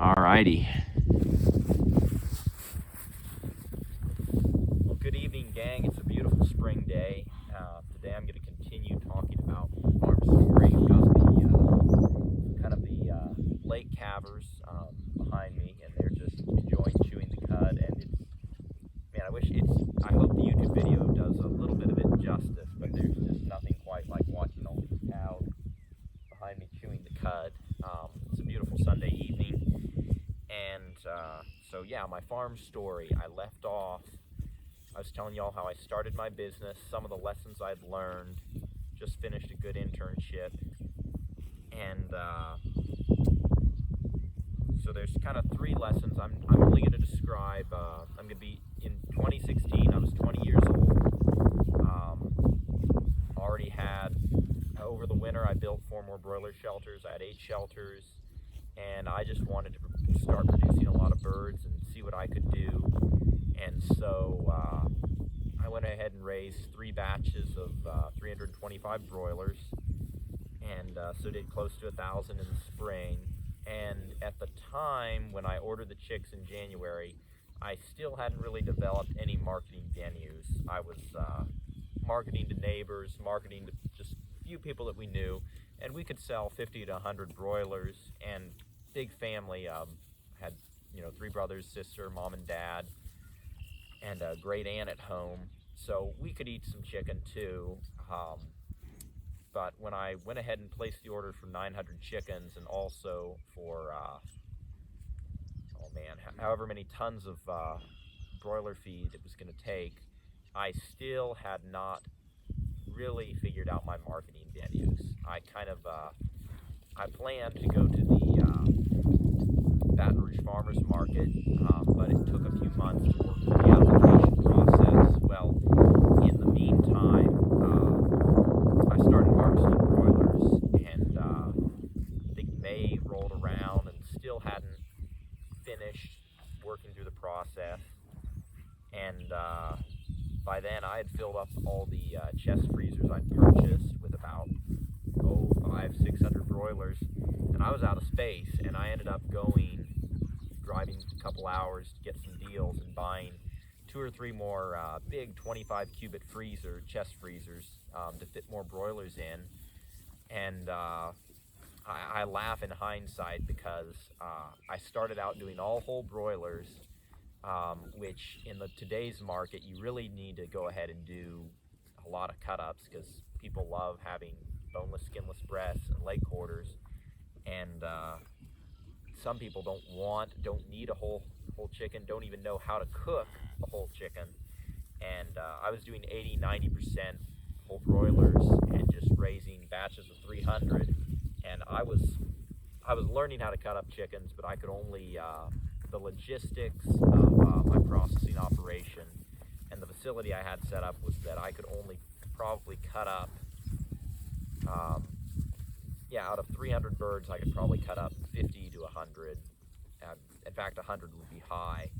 Alrighty. Well, good evening, gang. It's a beautiful spring day. Today I'm going to continue talking about farm story. I've got the lake calvers behind me, and they're just enjoying chewing the cud. And I hope the YouTube video does a little bit of it justice, but there's just nothing quite like watching all these cows behind me chewing the cud. It's a beautiful Sunday evening, and so yeah, my farm story. I left off. I was telling y'all how I started my business, some of the lessons I'd learned, just finished a good internship, and so there's kind of three lessons I'm only going to describe. I'm going to be, in 2016, I was 20 years old, already had, over the winter I built 4 more broiler shelters. I had 8 shelters, and I just wanted to start producing a lot of birds and see what I could do. And so I went ahead and raised 3 batches of 325 broilers, and so did close to 1,000 in the spring. And at the time when I ordered the chicks in January, I still hadn't really developed any marketing venues. I was marketing to neighbors, marketing to just a few people that we knew, and we could sell 50 to 100 broilers. And big family, had 3 brothers, sister, mom and dad, and a great aunt at home, so we could eat some chicken too. But when I went ahead and placed the order for 900 chickens, and also for however many tons of broiler feed it was going to take, I still had not really figured out my marketing venues. I planned to go to the Baton Rouge Farmers Market, but it took a few months to work through the application process. Well, in the meantime, I started harvesting broilers, and I think May rolled around and still hadn't finished working through the process. And by then I had filled up all the chest freezers I'd purchased with about 500-600 broilers, and I was out of space, and I ended up driving a couple hours to get some deals and buying 2 or 3 more big 25 cubic chest freezers to fit more broilers in. And I laugh in hindsight, because I started out doing all whole broilers, which in today's market you really need to go ahead and do a lot of cut-ups, because people love having boneless, skinless breasts and leg quarters, and some people don't need a whole chicken, don't even know how to cook a whole chicken. And I was doing 80-90% whole broilers and just raising batches of 300, and I was learning how to cut up chickens, but I could only the logistics of my processing operation and the facility I had set up was that I could only probably cut up out of 300 birds, I could probably cut up 50 to 100. In fact, 100 would be high.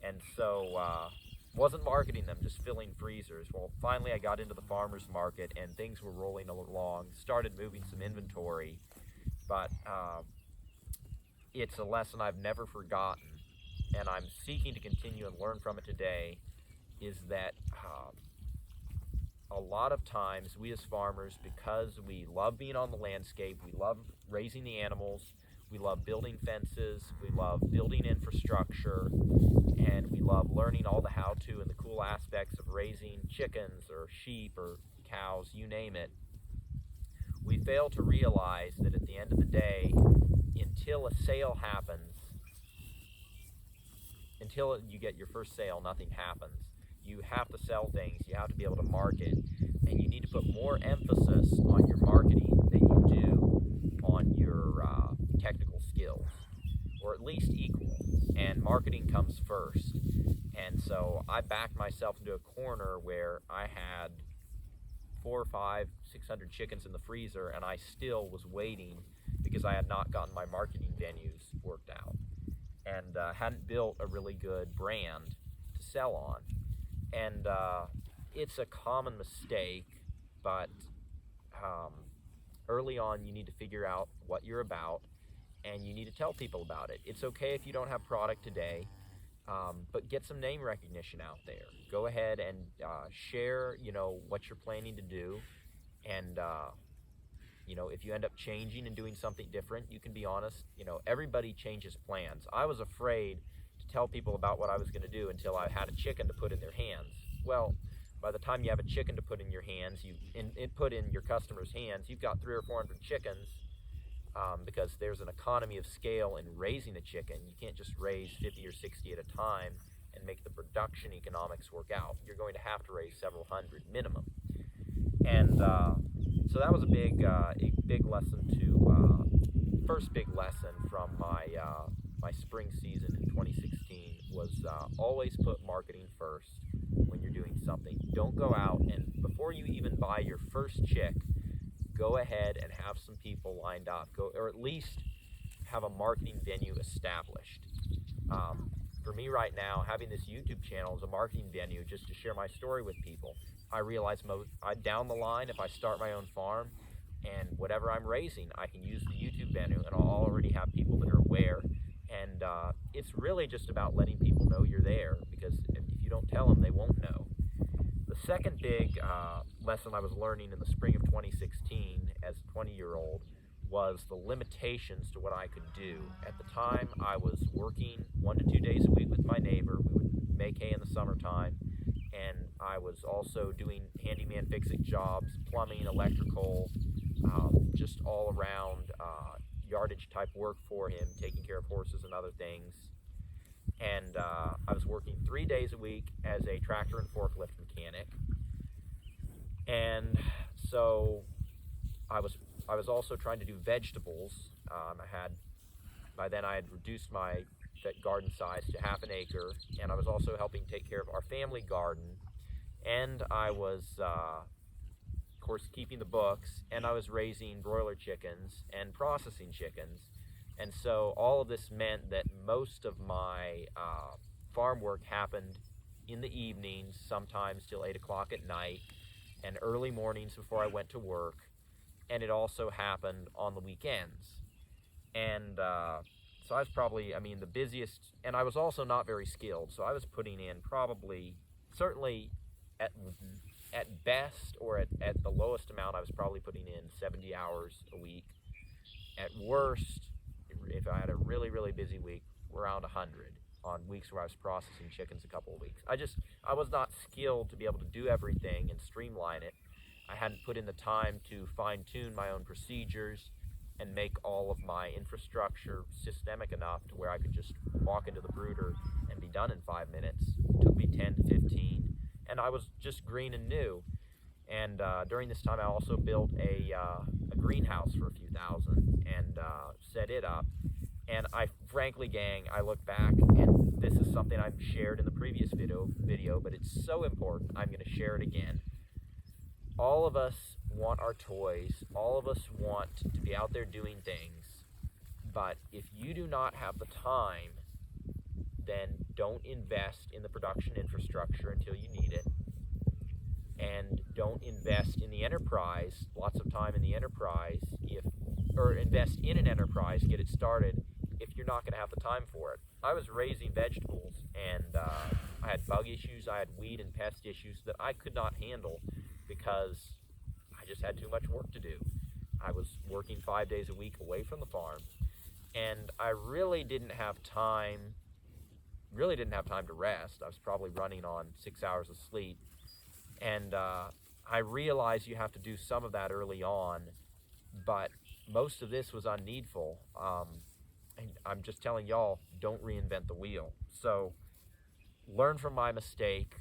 And so wasn't marketing them, just filling freezers. Well, finally I got into the farmer's market, and things were rolling along, started moving some inventory. But it's a lesson I've never forgotten, and I'm seeking to continue and learn from it today, is that a lot of times we as farmers, because we love being on the landscape, we love raising the animals, we love building fences, we love building infrastructure, and we love learning all the how-to and the cool aspects of raising chickens or sheep or cows, you name it, we fail to realize that at the end of the day, until a sale happens, until you get your first sale, nothing happens. You have to sell things, you have to be able to market, and you need to put more emphasis on your marketing than you do on your technical skills, or at least equal, and marketing comes first. And so I backed myself into a corner where I had 400, 500, 600 chickens in the freezer, and I still was waiting because I had not gotten my marketing venues worked out, and hadn't built a really good brand to sell on. And it's a common mistake, but early on you need to figure out what you're about and you need to tell people about it. It's okay if you don't have product today, but get some name recognition out there. Go ahead and share, what you're planning to do, and if you end up changing and doing something different, you can be honest. Everybody changes plans. I was afraid to tell people about what I was going to do until I had a chicken to put in their hands. Well, by the time you have a chicken to put in your hands, put in your customer's hands, you've got 300 or 400 chickens, because there's an economy of scale in raising a chicken. You can't just raise 50 or 60 at a time and make the production economics work out. You're going to have to raise several hundred minimum. And so that was a big lesson first big lesson from my spring season in 2016 was always put marketing first when you're doing something. Don't go out and before you even buy your first chick, go ahead and have some people lined up, or at least have a marketing venue established. For me right now, having this YouTube channel is a marketing venue just to share my story with people. I realize down the line, if I start my own farm and whatever I'm raising, I can use the YouTube venue and I'll already have people that are aware. And it's really just about letting people know you're there, because if you don't tell them, they won't know. The second big lesson I was learning in the spring of 2016 as a 20-year-old was the limitations to what I could do. At the time, I was working 1 to 2 days a week with my neighbor. We would make hay in the summertime, and I was also doing handyman fixing jobs, plumbing, electrical, just all around yardage type work for him, taking care of horses and other things. And I was working 3 days a week as a tractor and forklift mechanic. And so I was also trying to do vegetables. By then I had reduced my garden size to half an acre, and I was also helping take care of our family garden. And I was, of course, keeping the books, and I was raising broiler chickens and processing chickens. And so all of this meant that most of my farm work happened in the evenings, sometimes till 8 o'clock at night, and early mornings before I went to work. And it also happened on the weekends. And so I was probably, the busiest, and I was also not very skilled. So I was putting in certainly at best, or at the lowest amount, I was probably putting in 70 hours a week. At worst, if I had a really, really busy week, around 100 on weeks where I was processing chickens a couple of weeks. I was not skilled to be able to do everything and streamline it. I hadn't put in the time to fine-tune my own procedures and make all of my infrastructure systemic enough to where I could just walk into the brooder and be done in 5 minutes. It took me 10 to 15, and I was just green and new. And during this time, I also built a greenhouse for a few thousand and set it up. And frankly, gang, I look back, and this is something I've shared in the previous video, but it's so important, I'm going to share it again. All of us want our toys. All of us want to be out there doing things. But if you do not have the time, then don't invest in the production infrastructure until you need it. And don't invest in the enterprise, lots of time in the enterprise, or invest in an enterprise, get it started, if you're not going to have the time for it. I was raising vegetables, and I had bug issues, I had weed and pest issues that I could not handle because I just had too much work to do. I was working 5 days a week away from the farm, and I really didn't have time to rest. I was probably running on 6 hours of sleep. And I realized you have to do some of that early on, but most of this was unneedful. And I'm just telling y'all, don't reinvent the wheel. So learn from my mistake.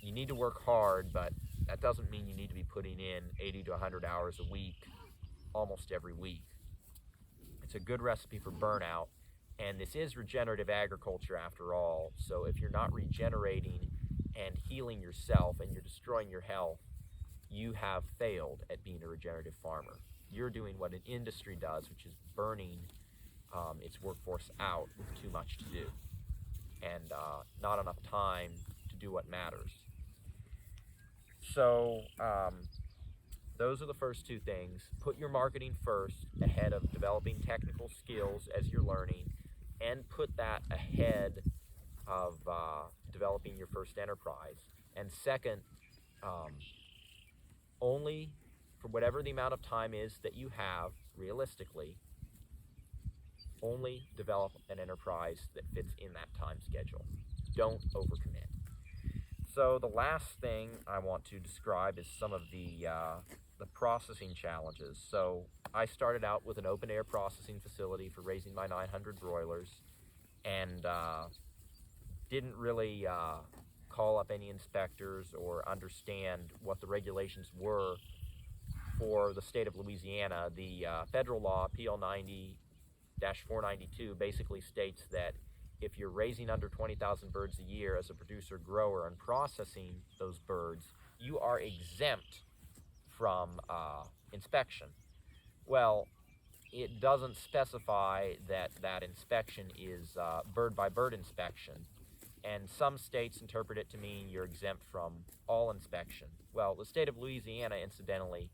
You need to work hard, but that doesn't mean you need to be putting in 80 to 100 hours a week almost every week. It's a good recipe for burnout, and this is regenerative agriculture after all. So if you're not regenerating and healing yourself and you're destroying your health, you have failed at being a regenerative farmer. You're doing what an industry does, which is burning its workforce out with too much to do and not enough time to do what matters. So Those are the first two things. Put your marketing first, ahead of developing technical skills as you're learning, and put that ahead of developing your first enterprise. And second, um, only for whatever the amount of time is that you have, realistically, only develop an enterprise that fits in that time schedule. Don't overcommit. So the last thing I want to describe is some of the processing challenges. So I started out with an open air processing facility for raising my 900 broilers, and didn't really call up any inspectors or understand what the regulations were for the state of Louisiana. The federal law, PL 90-492, basically states that if you're raising under 20,000 birds a year as a producer grower and processing those birds, you are exempt from inspection. Well, it doesn't specify that that inspection is bird by bird inspection, and some states interpret it to mean you're exempt from all inspection. Well, the state of Louisiana, incidentally,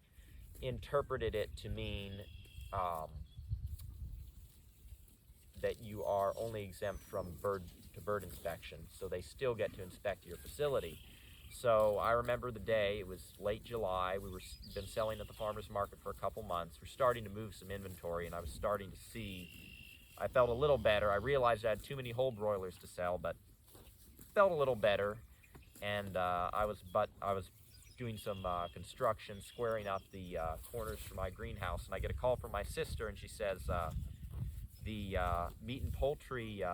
interpreted it to mean that you are only exempt from bird to bird inspection, so they still get to inspect your facility. So I remember the day, it was late July, we were been selling at the farmer's market for a couple months. We're starting to move some inventory, and I was starting to see, I felt a little better. I realized I had too many whole broilers to sell, but felt a little better. And I was doing some construction, squaring up the corners for my greenhouse, and I get a call from my sister, and she says, the Meat and Poultry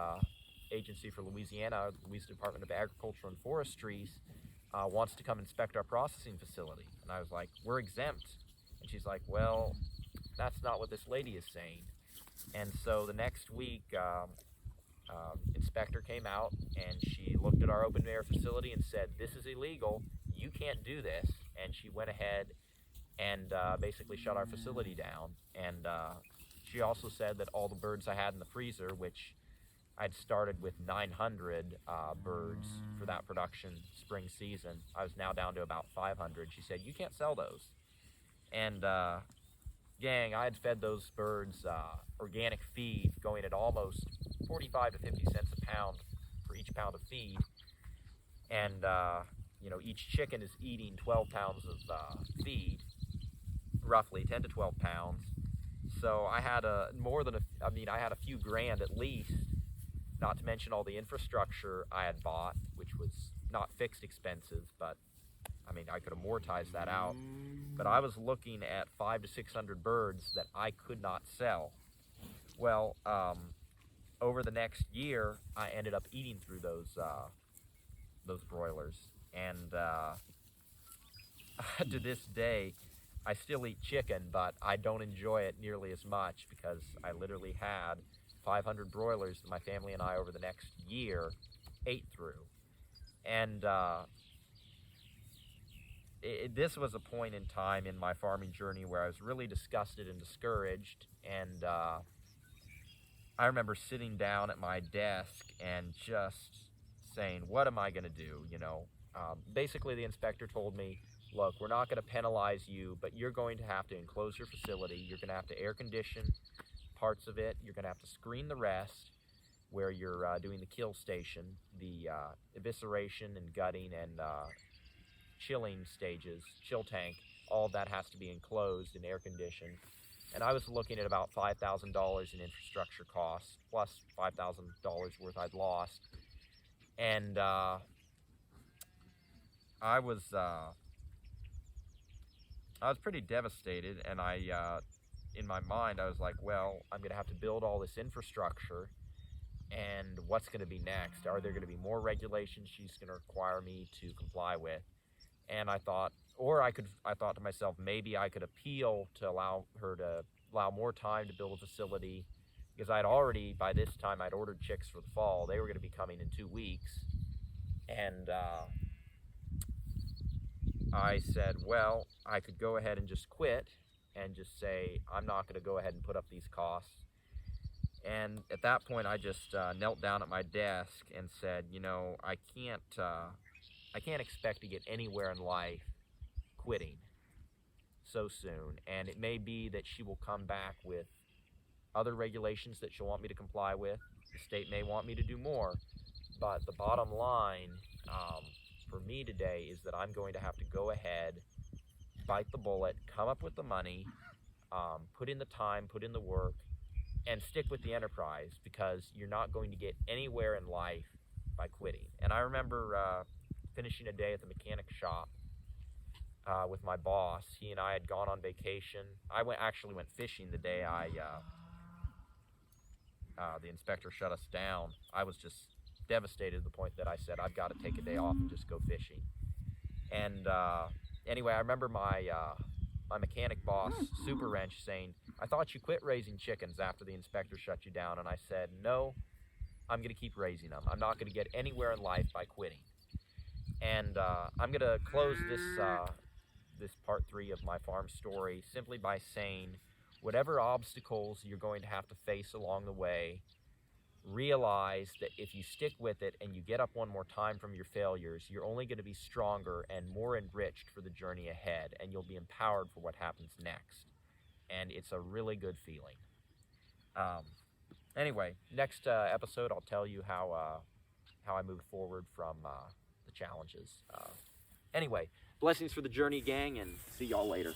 Agency for Louisiana, Louisiana Department of Agriculture and Forestry, wants to come inspect our processing facility. And I was like, we're exempt. And she's like, well, that's not what this lady is saying. And so the next week, inspector came out, and she looked at our open air facility and said, this is illegal, you can't do this. And she went ahead and basically shut our facility down. And she also said that all the birds I had in the freezer, which I'd started with 900 birds for that production spring season, I was now down to about 500. She said, you can't sell those. And gang, I had fed those birds organic feed going at almost 45 to 50 cents a pound for each pound of feed. And each chicken is eating 12 pounds of feed, roughly 10 to 12 pounds. So I had I had a few grand at least, not to mention all the infrastructure I had bought, which was not fixed expenses, but I could amortize that out. But I was looking at 500 to 600 birds that I could not sell. Well, over the next year, I ended up eating through those broilers, and to this day, I still eat chicken, but I don't enjoy it nearly as much because I literally had 500 broilers that my family and I over the next year ate through. And this was a point in time in my farming journey where I was really disgusted and discouraged. And I remember sitting down at my desk and just saying, what am I going to do? Basically the inspector told me, look, we're not going to penalize you, but you're going to have to enclose your facility. You're going to have to air condition parts of it. You're going to have to screen the rest where you're doing the kill station, the evisceration and gutting and chilling stages, chill tank. All of that has to be enclosed and air conditioned. And I was looking at about $5,000 in infrastructure costs, plus $5,000 worth I'd lost. And I was pretty devastated, and in my mind, I was like, well, I'm going to have to build all this infrastructure, and what's going to be next? Are there going to be more regulations she's going to require me to comply with? And I thought to myself, maybe I could appeal to allow more time to build a facility, because I'd already, by this time, I'd ordered chicks for the fall. They were going to be coming in 2 weeks. And I said, well, I could go ahead and just quit and just say, I'm not going to go ahead and put up these costs. And at that point, I just knelt down at my desk and said, I can't expect to get anywhere in life quitting. so soon. And it may be that she will come back with other regulations that she'll want me to comply with. The state may want me to do more. But the bottom line for me today is that I'm going to have to go ahead, bite the bullet, come up with the money, put in the time, put in the work, and stick with the enterprise, because you're not going to get anywhere in life by quitting. And I remember finishing a day at the mechanic shop with my boss. He and I had gone on vacation. I actually went fishing the day the inspector shut us down. I was just devastated to the point that I said, I've got to take a day off and just go fishing. And anyway, I remember my mechanic boss, Super Wrench, saying, I thought you quit raising chickens after the inspector shut you down. And I said, no, I'm going to keep raising them. I'm not going to get anywhere in life by quitting. And I'm going to close this part 3 of my farm story simply by saying, whatever obstacles you're going to have to face along the way, realize that if you stick with it and you get up one more time from your failures, you're only going to be stronger and more enriched for the journey ahead, and you'll be empowered for what happens next. And it's a really good feeling. Anyway, next episode I'll tell you how I moved forward from the challenges. Anyway, blessings for the journey, gang, and see y'all later.